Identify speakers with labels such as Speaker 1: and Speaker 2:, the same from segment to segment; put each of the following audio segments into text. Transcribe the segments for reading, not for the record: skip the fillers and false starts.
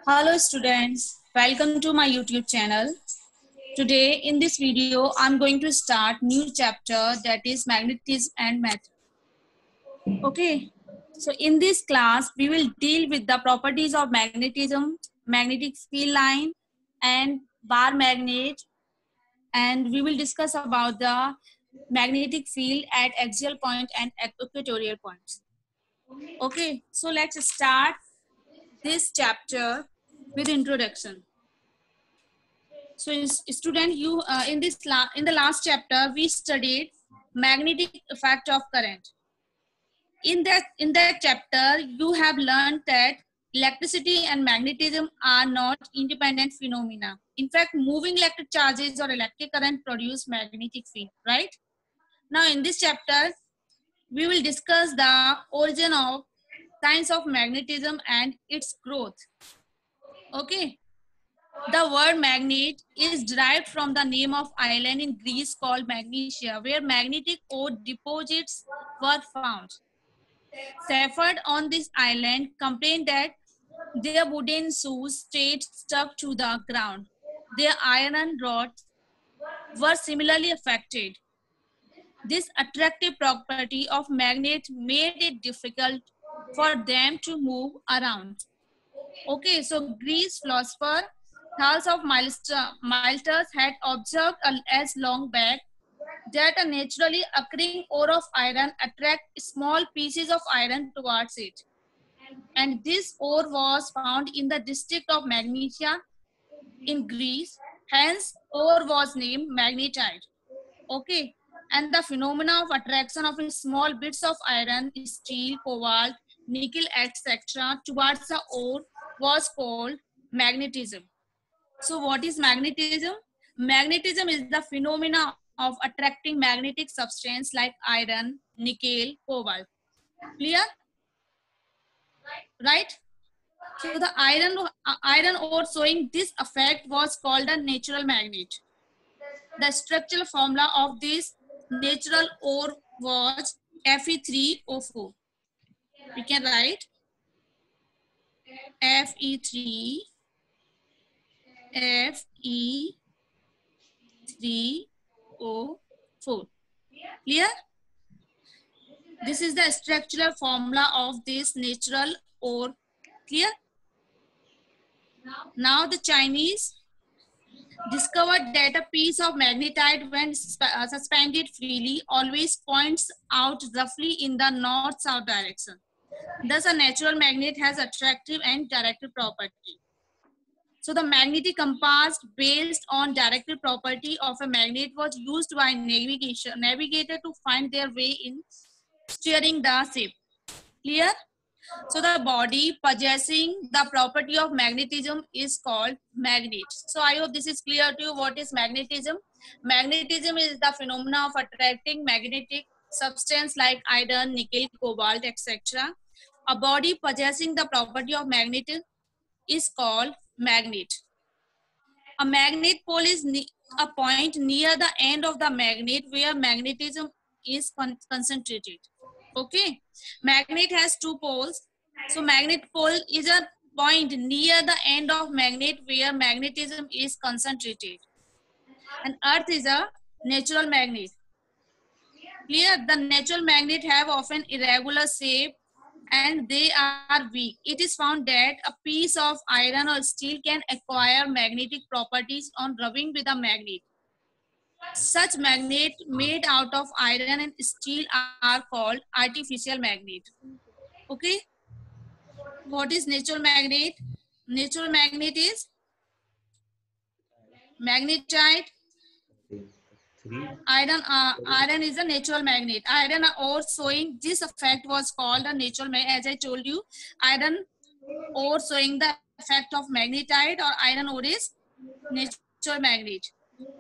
Speaker 1: Hello students, welcome to my YouTube channel. Today in this video, I'm going to start new chapter that is magnetism and matter. Okay, so in this class, we will deal with the properties of magnetism, magnetic field line and bar magnet, and we will discuss about the magnetic field at axial point and equatorial points. Okay, so let's start this chapter with introduction. So, student, you in the last chapter we studied magnetic effect of current. In that chapter, you have learned that electricity and magnetism are not independent phenomena. In fact, moving electric charges or electric current produce magnetic field. Right now, in this chapter, we will discuss the origin of science of magnetism and its growth. Okay. The word magnet is derived from the name of island in Greece called Magnesia, where magnetic ore deposits were found. Shepherds on this island complained that their wooden shoes stayed stuck to the ground. Their iron rods were similarly affected. This attractive property of magnet made it difficult for them to move around. Okay, so Greece philosopher Thales of Miletus had observed as long back that a naturally occurring ore of iron attract small pieces of iron towards it. And this ore was found in the district of Magnesia in Greece. Hence, ore was named magnetite. Okay, and the phenomena of attraction of small bits of iron, steel, cobalt, nickel, etc. towards the ore was called magnetism. So what is magnetism? Magnetism is the phenomena of attracting magnetic substance like iron, nickel, cobalt. Clear? Right? So the iron ore showing this effect was called a natural magnet. The structural formula of this natural ore was Fe3O4. We can write Fe3 Fe3O4. Clear? This is the structural formula of this natural ore. Clear? Now the Chinese discovered that a piece of magnetite when suspended freely always points out roughly in the north-south direction. Thus a natural magnet has attractive and directive property. So the magnetic compass based on directive property of a magnet was used by navigator to find their way in steering the ship. Clear? So the body possessing the property of magnetism is called magnet. So I hope this is clear to you. What is magnetism? Magnetism is the phenomena of attracting magnetic substance like iron, nickel, cobalt, etc. A body possessing the property of magnetism is called magnet. A magnet pole is a point near the end of the magnet where magnetism is concentrated. Okay, magnet has two poles. So magnet pole is a point near the end of magnet where magnetism is concentrated. And earth is a natural magnet. Clear? The natural magnet have often irregular shape and they are weak. It is found that a piece of iron or steel can acquire magnetic properties on rubbing with a magnet. Such magnet made out of iron and steel are called artificial magnet. Okay. What is natural magnet? Natural magnet is magnetite. Iron is a natural magnet. Iron ore showing this effect was called a natural magnet. As I told you, iron ore showing the effect of magnetite or iron ore is natural magnet.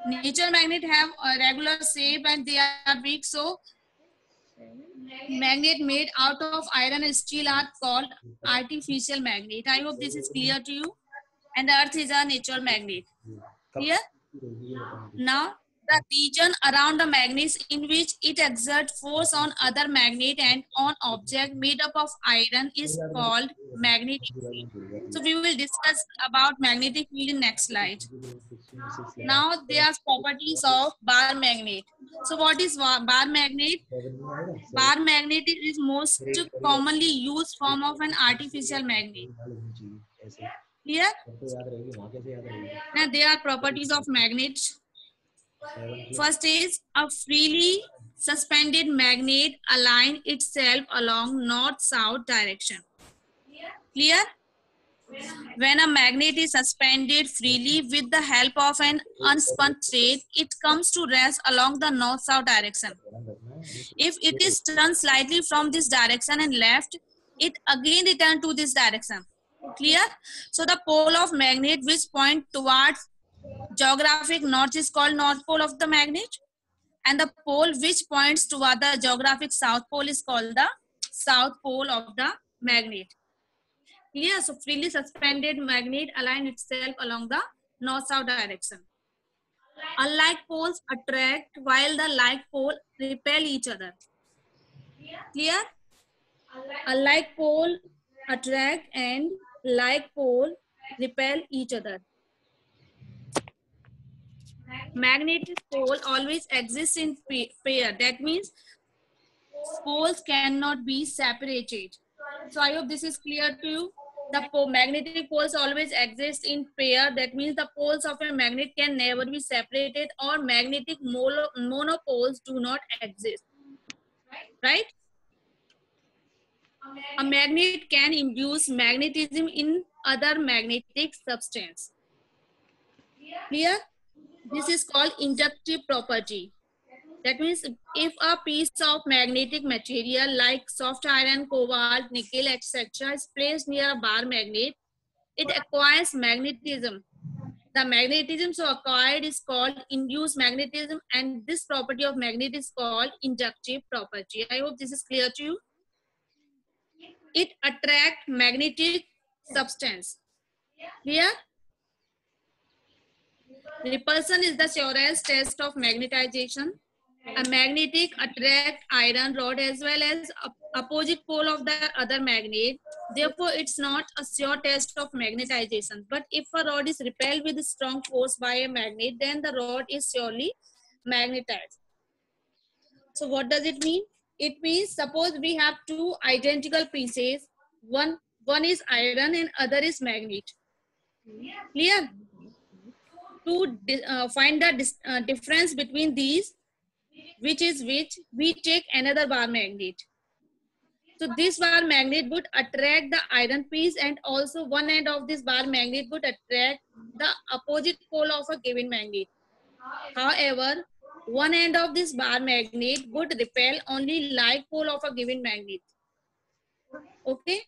Speaker 1: Natural magnet have a regular shape and they are weak. So magnet made out of iron and steel are called artificial magnet. I hope this is clear to you. And the earth is a natural magnet. Clear? Now The region around the magnet in which it exerts force on other magnet and on object made up of iron is called magnetic field. So we will discuss about magnetic field in next slide. Now there are properties of bar magnet. So what is bar magnet? Bar magnet is most commonly used form of an artificial magnet. Clear? Now there are properties of magnets. First is a freely suspended magnet align itself along north-south direction. Clear? When a magnet is suspended freely with the help of an unspun thread, it comes to rest along the north-south direction. If it is turned slightly from this direction and left, it again returns to this direction. Clear? So the pole of magnet which point towards geographic north is called north pole of the magnet, and the pole which points toward the geographic south pole is called the south pole of the magnet. Clear? So freely suspended magnet align itself along the north-south direction. Unlike poles attract while the like pole repel each other. Clear? Unlike pole attract and like pole repel each other. Magnetic pole always exists in pair. That means poles cannot be separated. So I hope this is clear to you. The magnetic poles always exist in pair. That means the poles of a magnet can never be separated, or magnetic monopoles do not exist. Right? A magnet can induce magnetism in other magnetic substance. Clear? This is called inductive property. That means if a piece of magnetic material like soft iron, cobalt, nickel, etc. is placed near a bar magnet, it acquires magnetism. The magnetism so acquired is called induced magnetism, and this property of magnet is called inductive property. I hope this is clear to you. It attracts magnetic substance. Clear? Repulsion is the surest test of magnetization. A magnetic attract iron rod as well as opposite pole of the other magnet. Therefore, it's not a sure test of magnetization. But if a rod is repelled with strong force by a magnet, then the rod is surely magnetized. So what does it mean? It means suppose we have two identical pieces. One is iron and other is magnet. Clear? To find the difference between these, which is which, we take another bar magnet. So this bar magnet would attract the iron piece, and also one end of this bar magnet would attract the opposite pole of a given magnet. However, one end of this bar magnet would repel only like pole of a given magnet. Okay.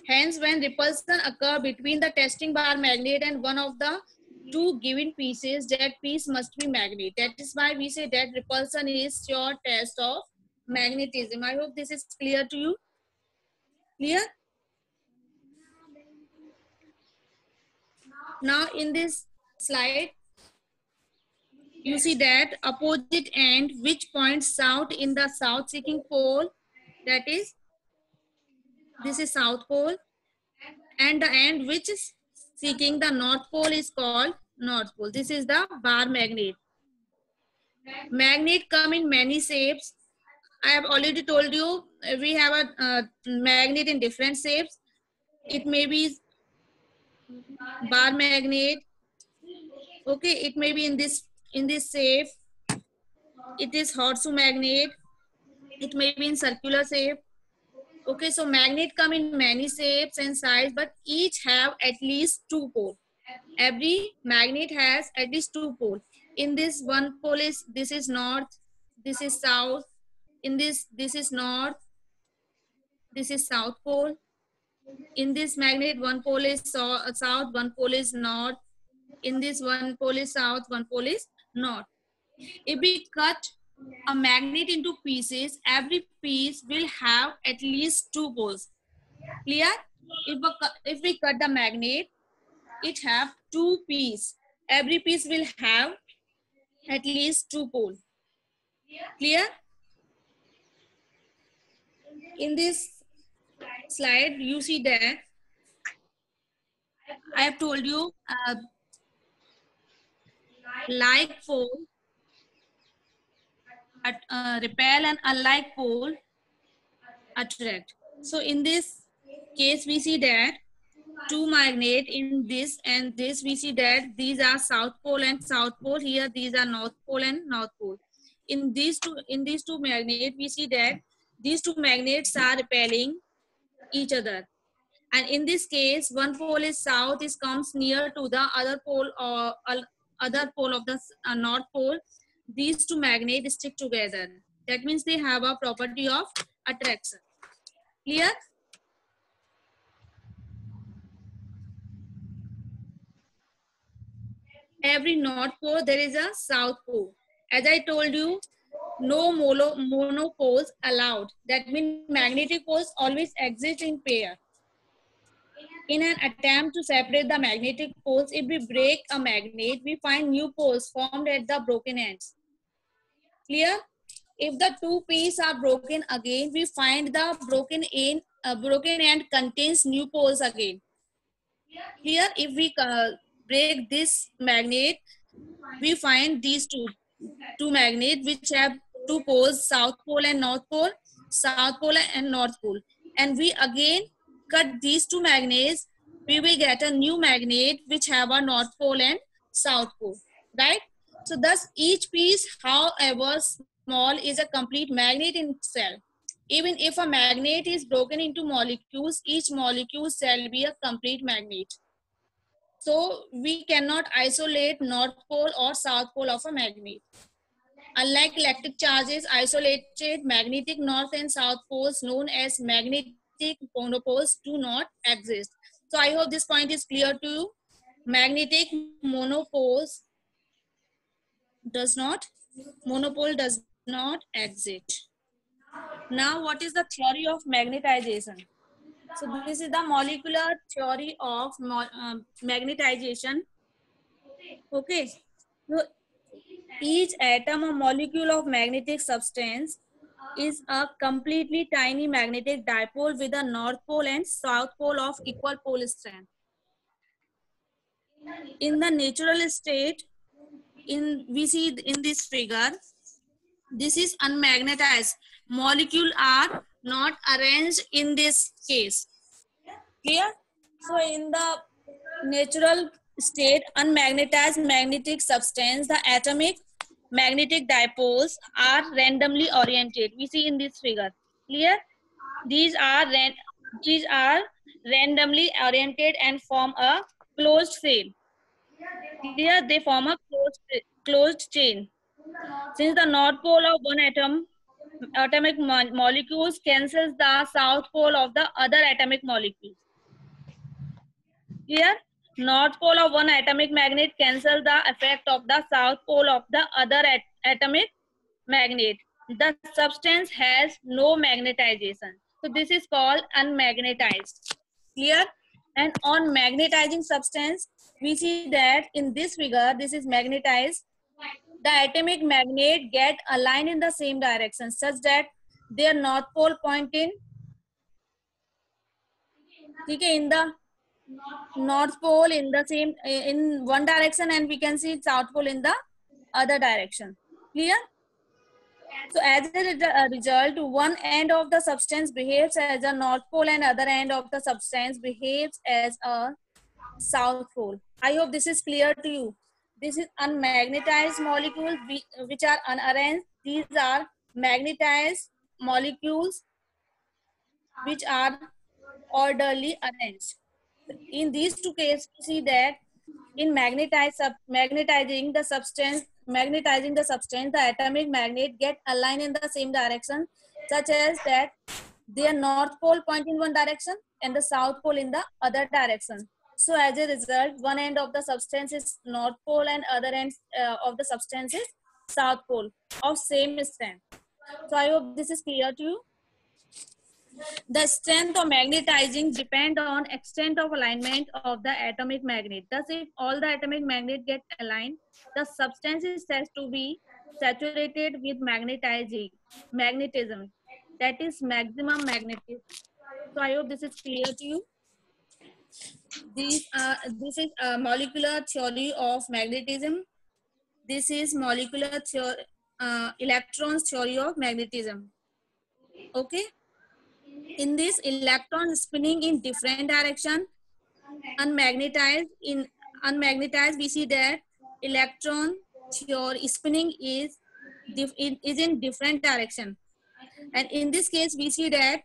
Speaker 1: Hence, when repulsion occur between the testing bar magnet and one of the two given pieces, that piece must be magnet. That is why we say that repulsion is sure test of magnetism. I hope this is clear to you. Clear? Now in this slide, you see that opposite end which points south in the south seeking pole, that is, this is south pole, and the end which is seeking the north pole is called north pole. This is the bar magnet. Magnet come in many shapes. I have already told you we have a magnet in different shapes. It may be bar magnet. Okay, it may be in this shape. It is horseshoe magnet. It may be in circular shape. Okay, so magnet come in many shapes and size, but each have at least two poles. Every magnet has at least two poles. In this one pole is, this is north, this is south. In this is north, this is south pole. In this magnet, one pole is south, one pole is north. In this, one pole is south, one pole is north. If we cut a magnet into pieces, every piece will have at least two poles. Clear? If we cut the magnet, it have two pieces. Every piece will have at least two poles. Clear? In this slide, you see that I have told you like pole repel and unlike pole attract. So in this case, we see that two magnet in this and this, we see that these are south pole and south pole. Here these are north pole and north pole. In these two magnets, we see that these two magnets are repelling each other. And in this case, one pole is south, is comes near to the other pole or other pole of the north pole. These two magnets stick together. That means they have a property of attraction. Clear? Every north pole there is a south pole. As I told you, no monopoles allowed. That means magnetic poles always exist in pair. In an attempt to separate the magnetic poles, if we break a magnet, we find new poles formed at the broken ends. Clear? If the two pieces are broken again, we find the broken end contains new poles again. Clear? If we break this magnet, we find these two magnets which have two poles, south pole and north pole, south pole and north pole. And we again cut these two magnets, we will get a new magnet which have a north pole and south pole, right? So thus each piece, however small, is a complete magnet in itself. Even if a magnet is broken into molecules, each molecule shall be a complete magnet. So we cannot isolate north pole or south pole of a magnet. Unlike electric charges, isolated magnetic north and south poles known as magnetic monopoles do not exist. So I hope this point is clear to you. Magnetic monopoles monopole does not exist. Now what is the theory of magnetization? So this is the molecular theory of magnetization. Okay. So each atom or molecule of magnetic substance is a completely tiny magnetic dipole with a north pole and south pole of equal pole strength. In the natural state, we see in this figure, this is unmagnetized. Molecules are not arranged in this case. Clear? So in the natural state, unmagnetized magnetic substance, the atomic magnetic dipoles are randomly oriented. We see in this figure. Clear? These are randomly oriented and form a closed chain. Here they form a closed chain. Since the north pole of one atomic molecules cancels the south pole of the other atomic molecule. Here, north pole of one atomic magnet cancels the effect of the south pole of the other atomic magnet. The substance has no magnetization. So this is called unmagnetized. Clear? And on magnetizing substance, we see that in this figure, this is magnetized. The atomic magnet get aligned in the same direction such that their north pole point in the north pole in the same in one direction, and we can see south pole in the other direction. Clear? So as a result, one end of the substance behaves as a north pole and other end of the substance behaves as a south pole. I hope this is clear to you. This is unmagnetized molecules which are unarranged. These are magnetized molecules which are orderly arranged. In these two cases, we see that in magnetizing the substance, the atomic magnet get aligned in the same direction, such as that their north pole point in one direction and the south pole in the other direction. So as a result, one end of the substance is north pole and other end of the substance is south pole of same strength. So I hope this is clear to you. The strength of magnetizing depend on extent of alignment of the atomic magnet. Thus, if all the atomic magnet get aligned, the substance is said to be saturated with magnetism. That is maximum magnetism. So I hope this is clear to you. This is a molecular theory of magnetism. This is molecular theory, electrons theory of magnetism. Okay. In this, electron spinning in different direction, unmagnetized, we see that electron theory spinning is in different direction. And in this case, we see that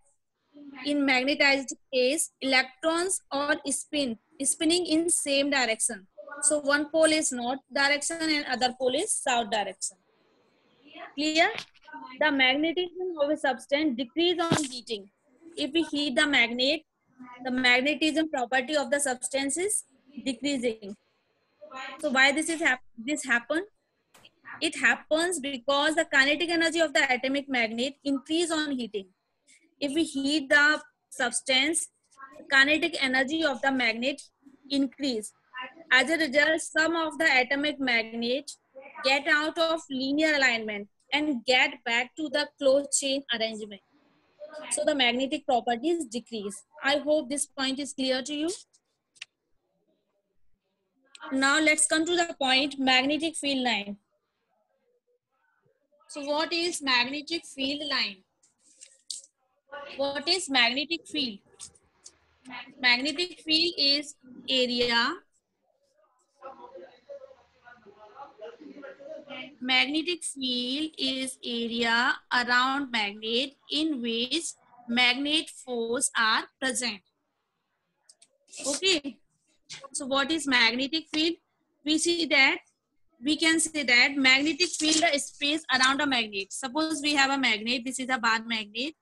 Speaker 1: in magnetized case, electrons are spinning in same direction. So one pole is north direction and other pole is south direction. Clear? The magnetism of a substance decrease on heating. If we heat the magnet, the magnetism property of the substance is decreasing. So why this happen? It happens because the kinetic energy of the atomic magnet increase on heating. If we heat the substance, the kinetic energy of the magnet increase. As a result, some of the atomic magnet get out of linear alignment and get back to the closed chain arrangement. So the magnetic properties decrease. I hope this point is clear to you. Now let's come to the point magnetic field line. So what is magnetic field line? What is magnetic field? Magnetic field is area. Magnetic field is area around magnet in which magnet force are present. Okay. So what is magnetic field? We can say that magnetic field is space around a magnet. Suppose we have a magnet. This is a bar magnet.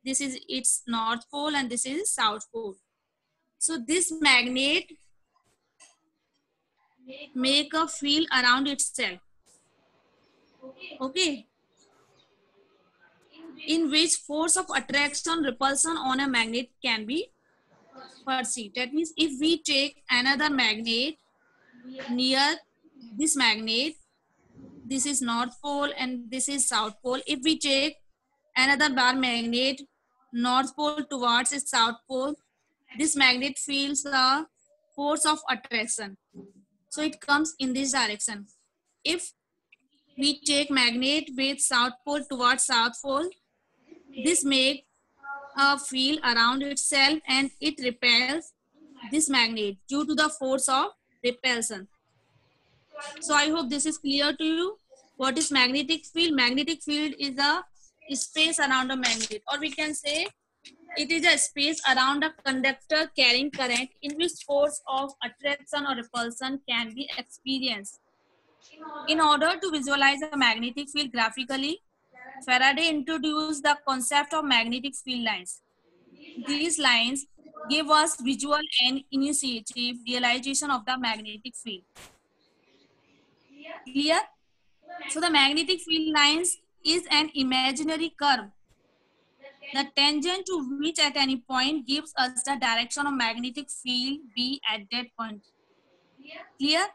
Speaker 1: This is its north pole and this is south pole. So this magnet make a field around itself. Okay. In which force of attraction repulsion on a magnet can be perceived. That means if we take another magnet near this magnet, this is north pole and this is south pole. If we take another bar magnet north pole towards its south pole, this magnet feels the force of attraction. So it comes in this direction. If we take magnet with south pole towards south pole, this makes a field around itself and it repels this magnet due to the force of repulsion. So I hope this is clear to you. What is magnetic field? Magnetic field is a space around a magnet, or we can say it is a space around a conductor carrying current in which force of attraction or repulsion can be experienced. In order to visualize a magnetic field graphically, Faraday introduced the concept of magnetic field lines. These lines give us visual and intuitive realization of the magnetic field. Clear? So the magnetic field lines is an imaginary curve. The tangent to which at any point gives us the direction of magnetic field B at that point. Clear?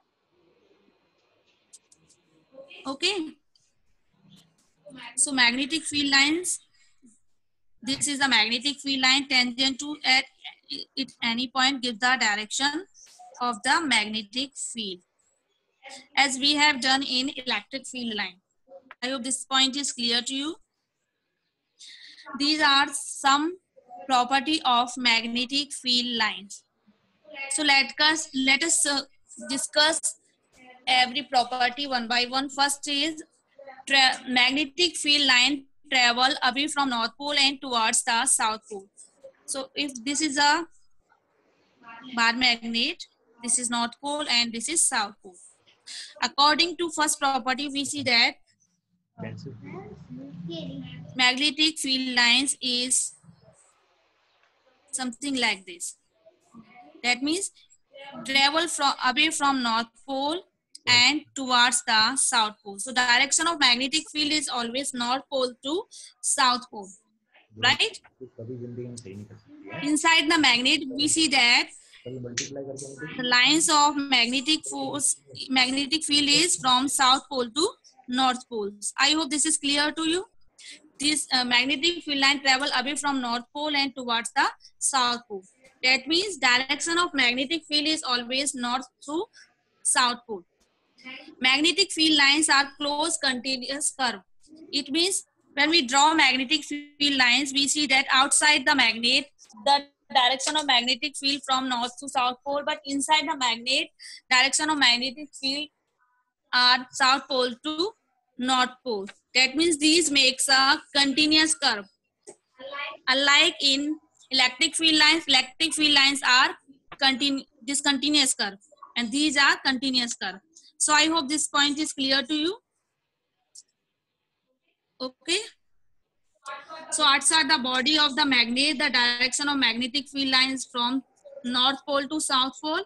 Speaker 1: Okay. So magnetic field lines. This is the magnetic field line. Tangent to at any point gives the direction of the magnetic field, as we have done in electric field line. I hope this point is clear to you. These are some property of magnetic field lines. So let us discuss every property one by one. First is magnetic field line travel away from North Pole and towards the South Pole. So if this is a bar magnet, this is North Pole and this is South Pole. According to first property, we see that magnetic field lines is something like this. That means travel away from North Pole and towards the South Pole. So direction of magnetic field is always North Pole to South Pole. right? Inside the magnet, we see that the lines of magnetic force, magnetic field is from south pole to north pole. I hope this is clear to you. This magnetic field line travel away from north pole and towards the south pole. That means direction of magnetic field is always north to south pole. Magnetic field lines are close continuous curve. It means when we draw magnetic field lines, we see that outside the magnet, the direction of magnetic field from north to south pole, but inside the magnet, direction of magnetic field are south pole to north pole. That means these makes a continuous curve. Unlike in electric field lines are discontinuous curve, and these are continuous curve. So I hope this point is clear to you. Okay. So outside the body of the magnet, the direction of magnetic field lines from north pole to south pole,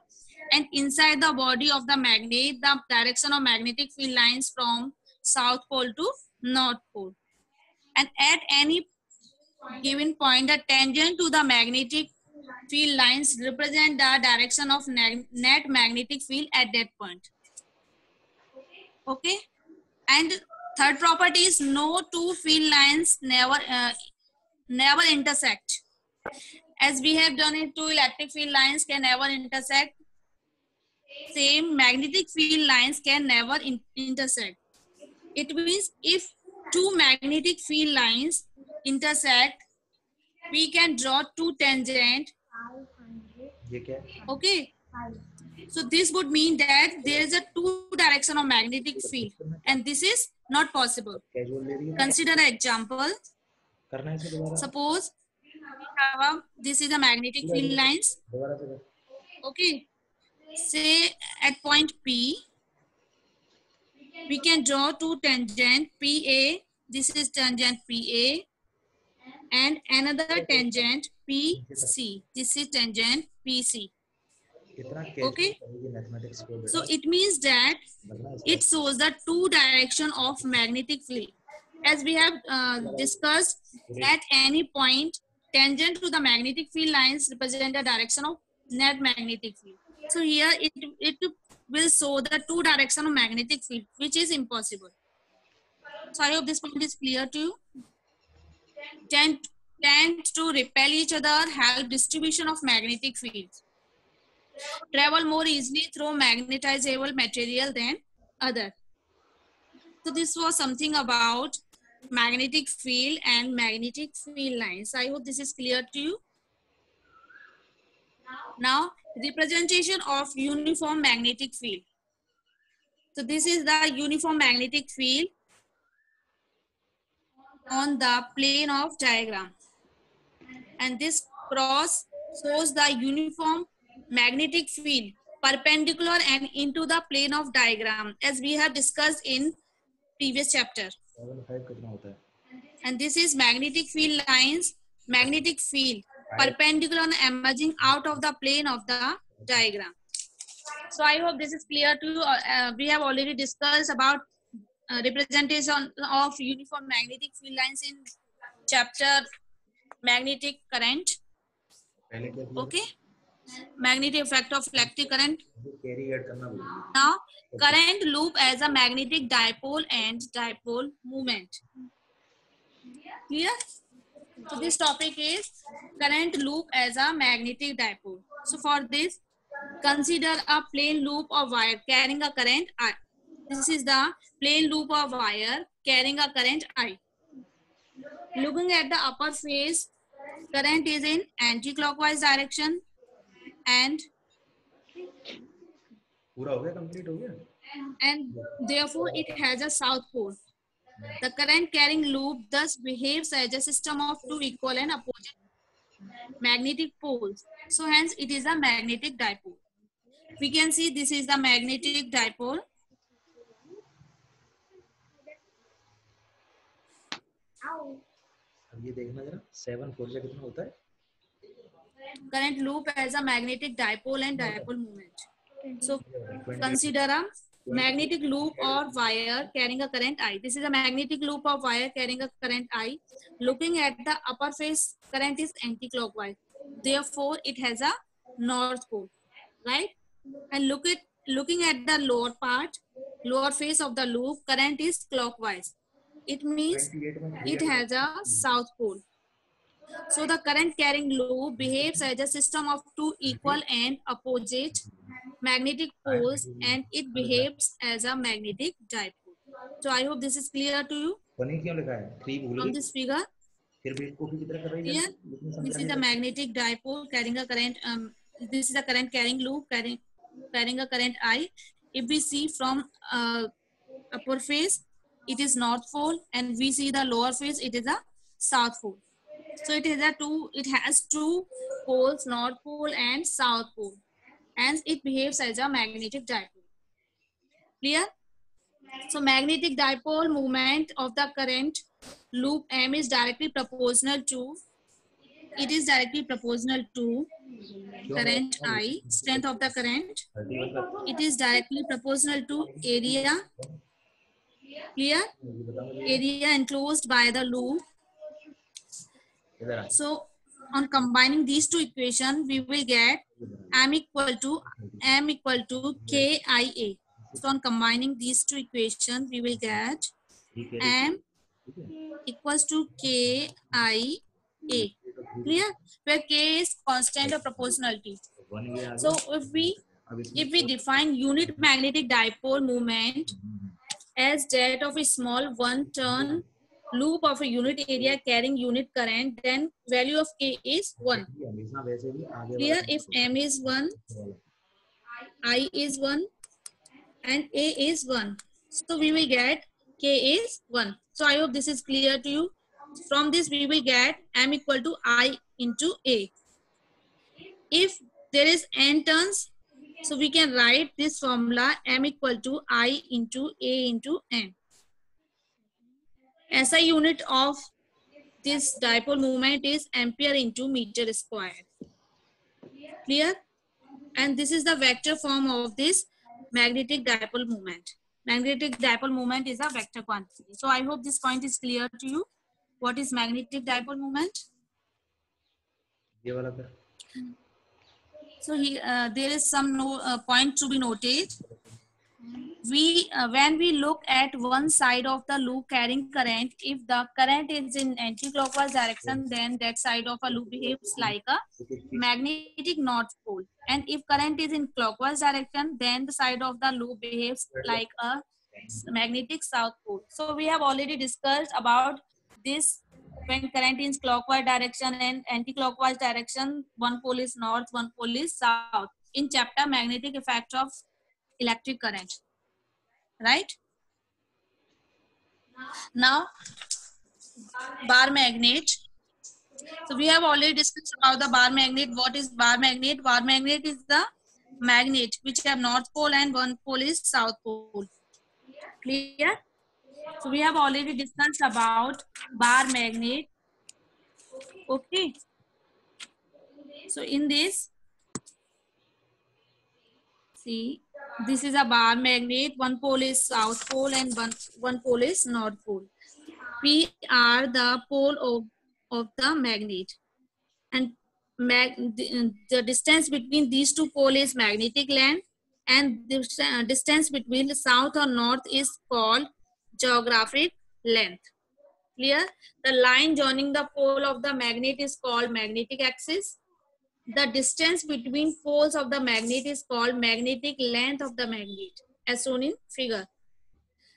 Speaker 1: and inside the body of the magnet, the direction of magnetic field lines from south pole to north pole. And at any given point, the tangent to the magnetic field lines represent the direction of net magnetic field at that point. Okay. And third property is no two field lines never intersect. As we have done it, two electric field lines can never intersect. Same magnetic field lines can never intersect. It means if two magnetic field lines intersect, we can draw two tangent. Okay. So this would mean that there is a two direction of magnetic field, and this is not possible. Consider an example. Suppose this is a magnetic field lines. Okay. Say at point P, we can draw two tangent PA. This is tangent PA, and another tangent PC. This is tangent PC. Okay. So it means that it shows the two direction of magnetic field. As we have discussed, at any point, tangent to the magnetic field lines represent the direction of net magnetic field. So here it will show the two direction of magnetic field, which is impossible. So I hope this point is clear to you. Tend to repel each other, help distribution of magnetic fields. Travel more easily through magnetizable material than other. So this was something about magnetic field and magnetic field lines. I hope this is clear to you. Now, representation of uniform magnetic field. So this is the uniform magnetic field on the plane of diagram. And this cross shows the uniform magnetic field perpendicular and into the plane of diagram, as we have discussed in previous chapter. And this is magnetic field lines, magnetic field perpendicular and emerging out of the plane of the diagram. So I hope this is clear to you. We have already discussed about representation of uniform magnetic field lines in chapter magnetic current. Okay. Magnetic effect of electric current. Now, current loop as a magnetic dipole and dipole moment. Clear? So this topic is current loop as a magnetic dipole. So for this, consider a plain loop of wire carrying a current I. This is the plain loop of wire carrying a current I. Looking at the upper face, current is in anti-clockwise direction and therefore it has a south pole. The current carrying loop thus behaves as a system of two equal and opposite magnetic poles. So hence it is a magnetic dipole. We can see this is the magnetic dipole. Current loop as a magnetic dipole and dipole moment. So consider a magnetic loop or wire carrying a current I. This is a magnetic loop of wire carrying a current I. Looking at the upper face, current is anti-clockwise. Therefore, it has a north pole, right? And looking at the lower part, lower face of the loop, current is clockwise. It means it has a south pole. So the current carrying loop behaves as a system of two equal and opposite magnetic poles, and it behaves as a magnetic dipole. So I hope this is clear to you from this figure. Clear? This is a magnetic dipole carrying a current. This is a current carrying loop carrying a current I. If we see from upper face, it is north pole, and we see the lower face, it is a south pole. So it has two poles, north pole and south pole, and it behaves as a magnetic dipole. Clear? So magnetic dipole moment of the current loop M is directly proportional to, it is directly proportional to current I, strength of the current. It is directly proportional to area. Clear? Area enclosed by the loop. So on combining these two equations, we will get M equal to KIA. So on combining these two equations, we will get M equals to KIA. Clear? Where K is constant of proportionality. So if we define unit magnetic dipole moment as that of a small one turn loop of a unit area carrying unit current, then value of K is 1. Clear? If M is 1, I is 1, and A is 1. So we will get K is 1. So I hope this is clear to you. From this we will get M equal to I into A. If there is n turns, so we can write this formula M equal to I into A into N. SI unit of this dipole moment is ampere into meter square. Clear? And this is the vector form of this magnetic dipole moment. Magnetic dipole moment is a vector quantity. So I hope this point is clear to you. What is magnetic dipole moment? So there is some point to be noted. When we look at one side of the loop carrying current, if the current is in anti-clockwise direction, then that side of a loop behaves like a magnetic north pole. And if current is in clockwise direction, then the side of the loop behaves like a magnetic south pole. So we have already discussed about this. When current is clockwise direction and anti-clockwise direction, one pole is north, one pole is south, in chapter magnetic effect of electric current. Right? Now, bar magnet. So we have already discussed about the bar magnet. What is bar magnet? Bar magnet is the magnet which have north pole and one pole is south pole. Clear? So we have already discussed about bar magnet. Okay. So in this, see, this is a bar magnet. One pole is south pole and one pole is north pole. P are the pole of the magnet, and the distance between these two poles is magnetic length, and the distance between the south or north is called geographic length. Clear? The line joining the pole of the magnet is called magnetic axis. The distance between poles of the magnet is called magnetic length of the magnet, as shown in figure.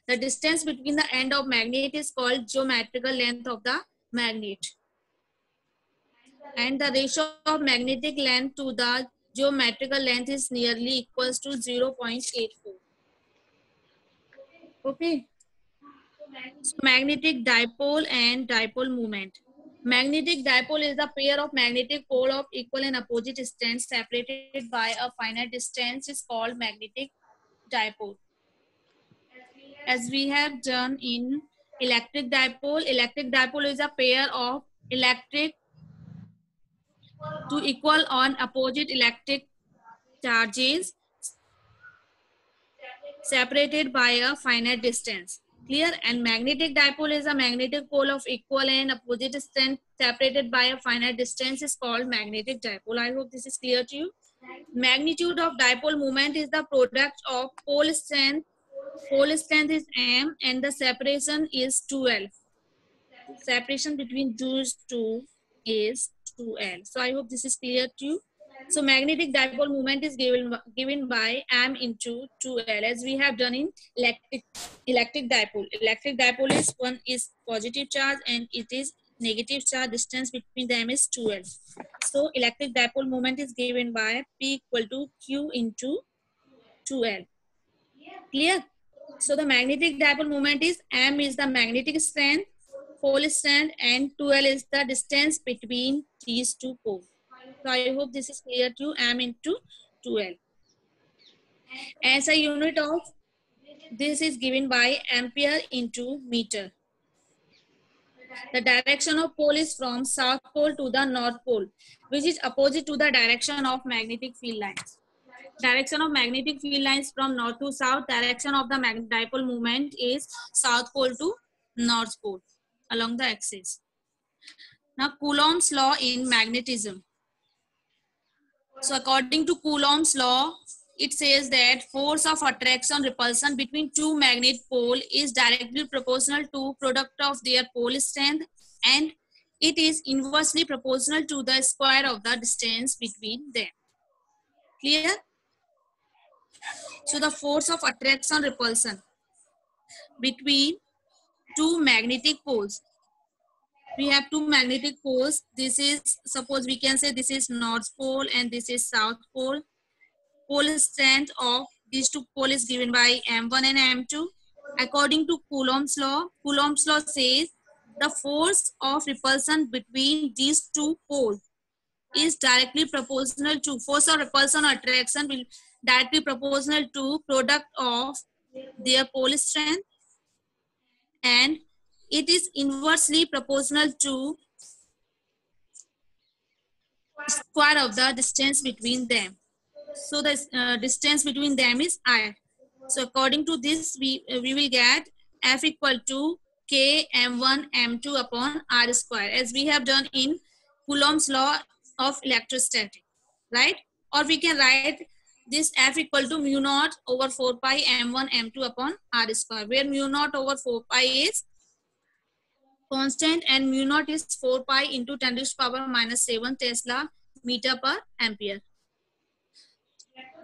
Speaker 1: The distance between the end of magnet is called geometrical length of the magnet. And the ratio of magnetic length to the geometrical length is nearly equals to 0.84. Okay. So magnetic dipole and dipole moment. Magnetic dipole is the pair of magnetic pole of equal and opposite distance separated by a finite distance is called magnetic dipole. As we have done in electric dipole is a pair of electric to equal on opposite electric charges separated by a finite distance. Clear? And magnetic dipole is a magnetic pole of equal and opposite strength separated by a finite distance is called magnetic dipole. I hope this is clear to you. Magnitude of dipole moment is the product of pole strength. Pole strength is m and the separation is 2L. Separation between those two is 2L. So I hope this is clear to you. So magnetic dipole moment is given by m into 2L, as we have done in electric dipole. Electric dipole is one is positive charge and it is negative charge. Distance between them is 2L. So electric dipole moment is given by P equal to Q into 2L. Clear? So the magnetic dipole moment is m is the magnetic strength, pole strength, and 2L is the distance between these two poles. So I hope this is clear to you. M into 2L. As a unit of this is given by ampere into meter. The direction of pole is from south pole to the north pole, which is opposite to the direction of magnetic field lines. Direction of magnetic field lines from north to south. Direction of the magnetic dipole moment is south pole to north pole along the axis. Now Coulomb's law in magnetism. So according to Coulomb's law, it says that force of attraction repulsion between two magnet pole is directly proportional to product of their pole strength, and it is inversely proportional to the square of the distance between them. Clear? So the force of attraction repulsion between two magnetic poles. We have two magnetic poles. This is, suppose we can say this is north pole and this is south pole. Pole strength of these two poles is given by M1 and M2. According to Coulomb's law says the force of repulsion between these two poles is directly proportional to force of repulsion or attraction will directly proportional to product of their pole strength, and it is inversely proportional to square of the distance between them. So the distance between them is I. So according to this, we will get F equal to K M1 M2 upon R square, as we have done in Coulomb's law of electrostatic, right? Or we can write this F equal to mu naught over 4 pi M1 M2 upon R square, where mu naught over 4 pi is constant and mu naught is 4 pi into 10 to the power minus 7 Tesla meter per ampere.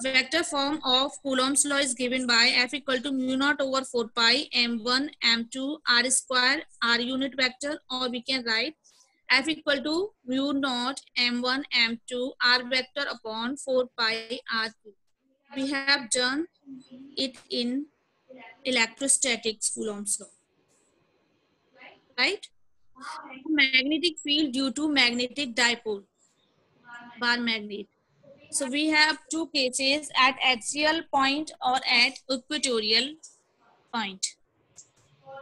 Speaker 1: Vector form of Coulomb's law is given by F equal to mu naught over 4 pi M1 M2 R square R unit vector, or we can write F equal to mu naught M1 M2 R vector upon 4 pi R2. We have done it in electrostatics Coulomb's law, right? Magnetic field due to magnetic dipole, bar magnet. So we have two cases at axial point or at equatorial point.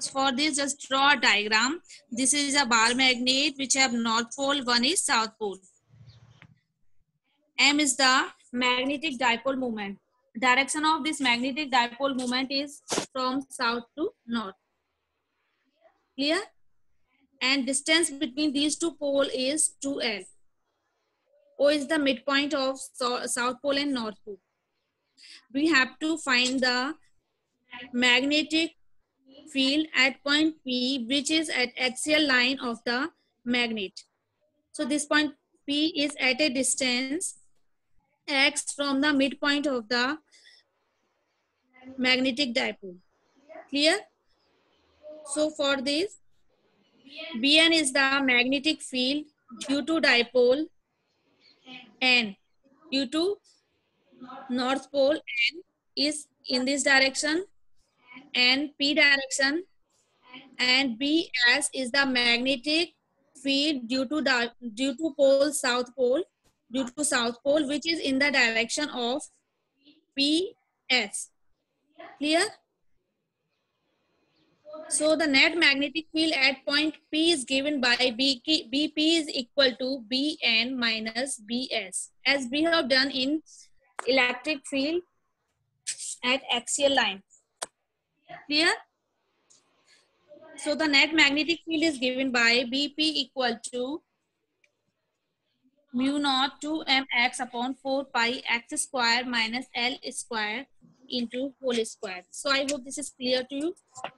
Speaker 1: So for this, just draw a diagram. This is a bar magnet which have north pole, one is south pole. M is the magnetic dipole moment. Direction of this magnetic dipole moment is from south to north. Clear? And distance between these two poles is 2L. O is the midpoint of south pole and north pole. We have to find the magnetic field at point P, which is at axial line of the magnet. So this point P is at a distance x from the midpoint of the magnetic dipole. Clear? So for this, Bn is the magnetic field due to dipole, and due to north pole, N is in this direction and P direction, and Bs is the magnetic field due to pole south pole, which is in the direction of Ps. Clear? So the net magnetic field at point P is given by Bp is equal to Bn minus Bs, as we have done in electric field at axial line. Clear? So the net magnetic field is given by BP equal to mu naught 2mx upon 4 pi x square minus L square into whole square. So I hope this is clear to you.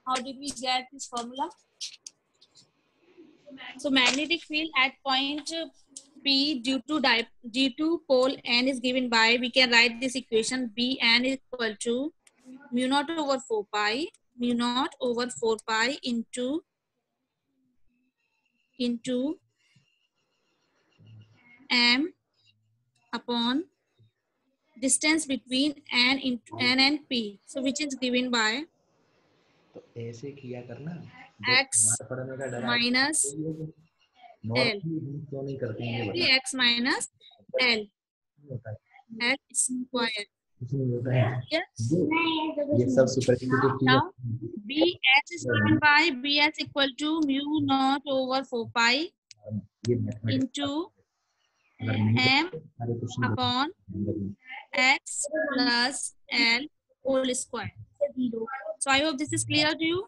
Speaker 1: How did we get this formula? So magnetic field at point P due to pole N is given by, we can write this equation Bn is equal to mu naught over 4 pi, mu naught over 4 pi into m upon distance between n and P. So which is given by
Speaker 2: तो ऐसे किया करना
Speaker 1: x
Speaker 2: पढ़ने का डर
Speaker 1: minus L.
Speaker 2: क्यों नहीं करते हैं
Speaker 1: x minus L.
Speaker 2: होता है
Speaker 1: L square.
Speaker 2: इसमें होता है
Speaker 1: Yes.
Speaker 2: ये सब सुपरस्टिटिव
Speaker 1: Now Bs is given by Bs equal to mu naught over 4 pi into m upon x plus L whole square. So I hope this is clear to you.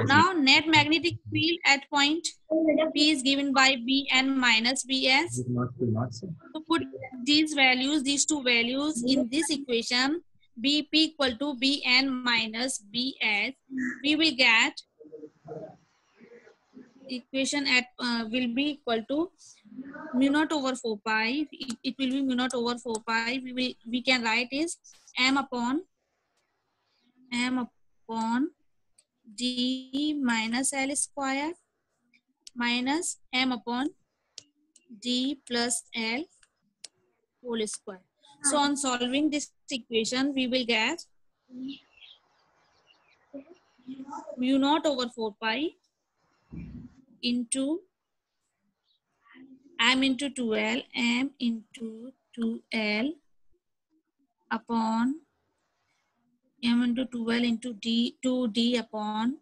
Speaker 1: Now net magnetic field at point P is given by Bn minus Bs. So put these values, these two values in this equation, Bp equal to Bn minus Bs. We will get equation at will be equal to mu naught over 4 pi. It will be mu naught over 4 pi. We can write is m upon d minus L square minus m upon d plus L whole square. So on solving this equation, we will get mu naught over 4 pi into m into 2L, m into 2L upon m into 2L into d 2d upon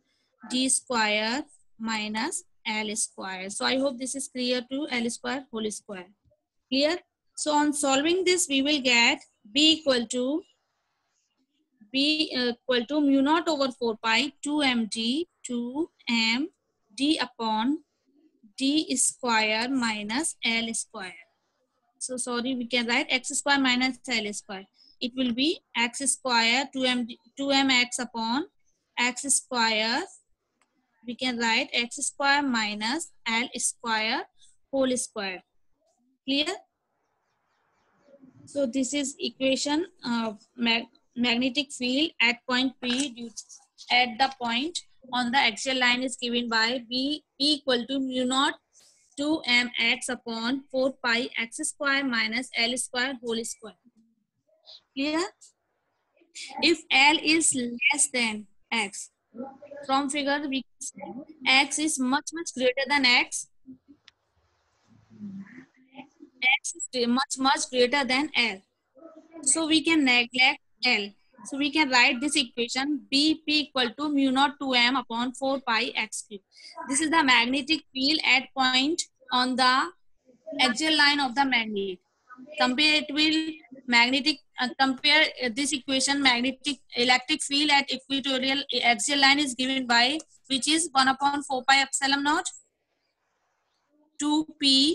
Speaker 1: d square minus L square. So I hope this is clear to L square whole square. Clear? So on solving this, we will get B equal to mu naught over 4 pi 2md 2md upon d square minus L square. So sorry, we can write x square minus L square. It will be x square 2mx upon x square. We can write x square minus L square whole square. Clear? So this is equation of magnetic field at point P at the point on the axial line is given by B equal to mu naught 2mx upon 4 pi x square minus L square whole square. Clear? If L is less than x, from figure we can say x is much greater than x. X is much greater than L. So we can neglect L. So we can write this equation Bp equal to mu naught 2m upon 4 pi x cube. This is the magnetic field at point on the axial line of the magnet. Compare it with magnetic. Compare this equation magnetic electric field at equatorial axial line is given by which is 1 upon 4 pi epsilon naught 2p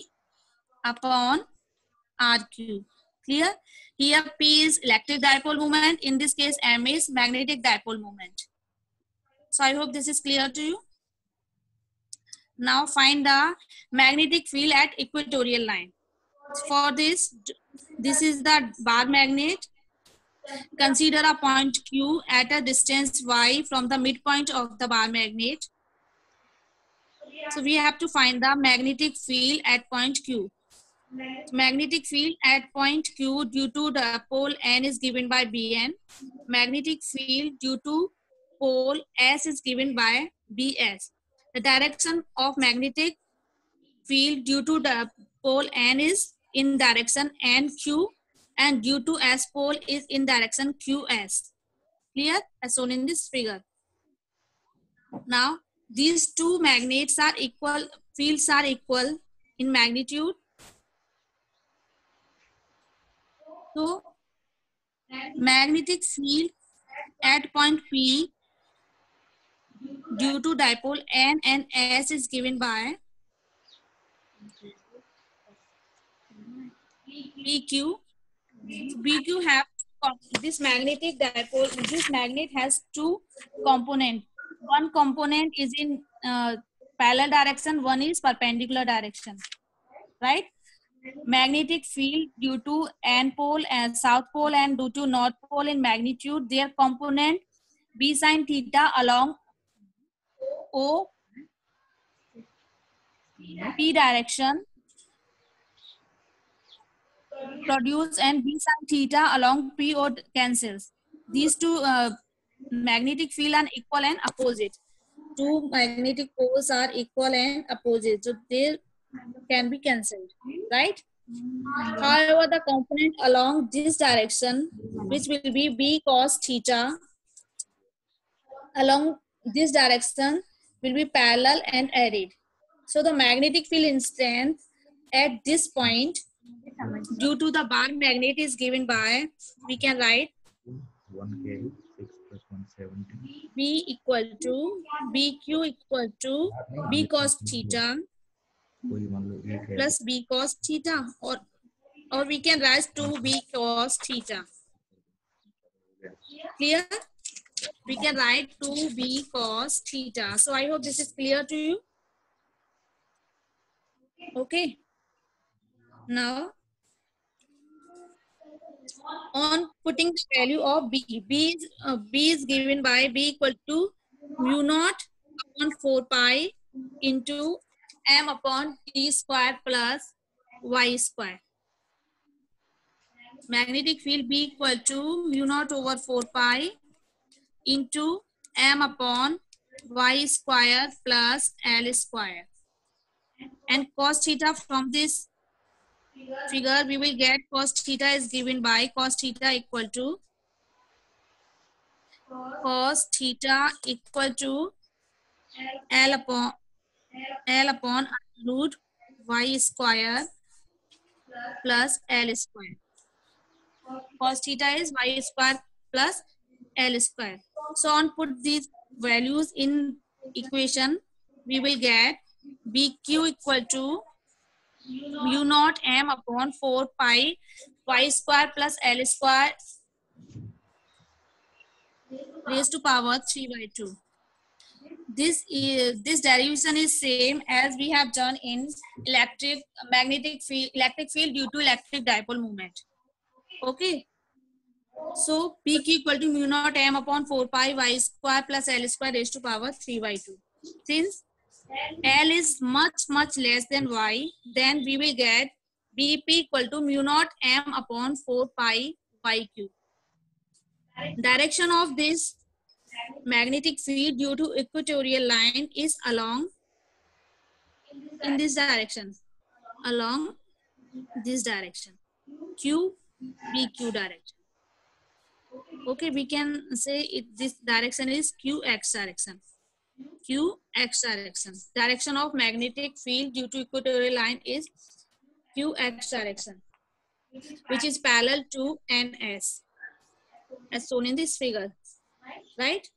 Speaker 1: upon r cube. Clear? Here P is electric dipole moment. In this case, M is magnetic dipole moment. So I hope this is clear to you. Now find the magnetic field at equatorial line. For this is the bar magnet. Consider a point Q at a distance y from the midpoint of the bar magnet. So we have to find the magnetic field at point Q. Magnetic field at point Q due to the pole N is given by Bn. Magnetic field due to pole S is given by Bs. The direction of magnetic field due to the pole N is in direction NQ and due to S pole is in direction QS. Clear? As shown in this figure. Now, these two magnets are equal, fields are equal in magnitude. So, magnetic field at point P due to dipole N and S is given by BQ. BQ have this magnetic dipole. This magnet has two components. One component is in parallel direction. One is perpendicular direction. Right? Magnetic field due to N pole and South pole and due to North pole in magnitude, their component B sin theta along O P direction produce and B sin theta along P O cancels. These two magnetic field are equal and opposite. Two magnetic poles are equal and opposite, so they can be cancelled, right? However, the component along this direction, which will be B cos theta, along this direction will be parallel and added. So the magnetic field in strength at this point, due to the bar magnet is given by, we can write
Speaker 2: 1 kV 6 plus 170.
Speaker 1: B equal to BQ equal to B cos theta
Speaker 2: कोई मान लो 1 है
Speaker 1: plus B cos theta, or we can write 2B cos theta. Clear? We can write 2B cos theta. So I hope this is clear to you. Okay. Now, on putting the value of B, B is given by B equal to mu naught upon 4 pi into M upon T square plus Y square. Magnetic field B equal to mu naught over 4 pi into M upon Y square plus L square. And cos theta, from this figure we will get cos theta is given by cos theta equal to L upon root Y square plus L square. Cos theta is Y square plus L square. So on put these values in equation, we will get BQ equal to mu naught M upon 4 pi Y square plus L square raised to power 3/2. This derivation is same as we have done in electric field due to electric dipole moment. Okay. So PQ equal to mu naught M upon 4 pi Y square plus L square raised to power 3/2. Since L is much less than Y, then we will get BP equal to mu naught M upon 4 pi YQ. Direction of this magnetic field due to equatorial line is along in this direction, along this direction, QBQ direction. Okay, we can say this direction is QX direction. QX direction. Direction of magnetic field due to equatorial line is QX direction, which is parallel to NS, as shown in this figure, right?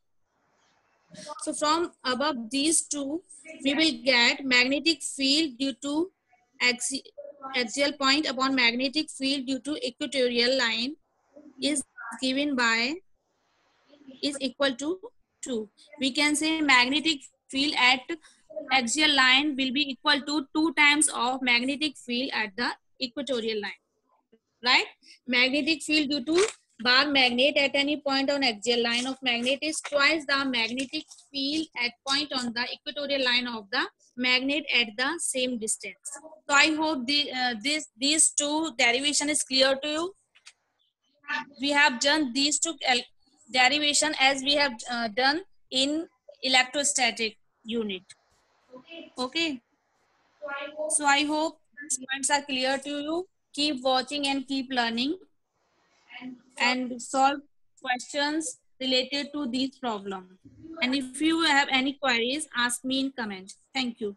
Speaker 1: So from above these two, we will get magnetic field due to axial point upon magnetic field due to equatorial line is given by, is equal to 2. We can say magnetic field at axial line will be equal to 2 times of magnetic field at the equatorial line, right? Magnetic field due to bar magnet at any point on axial line of magnet is twice the magnetic field at point on the equatorial line of the magnet at the same distance. So I hope these two derivation is clear to you. We have done these two derivation as we have done in electrostatic unit. Okay. So I hope points are clear to you. Keep watching and keep learning and solve questions related to these problems. And if you have any queries, ask me in comment. Thank you.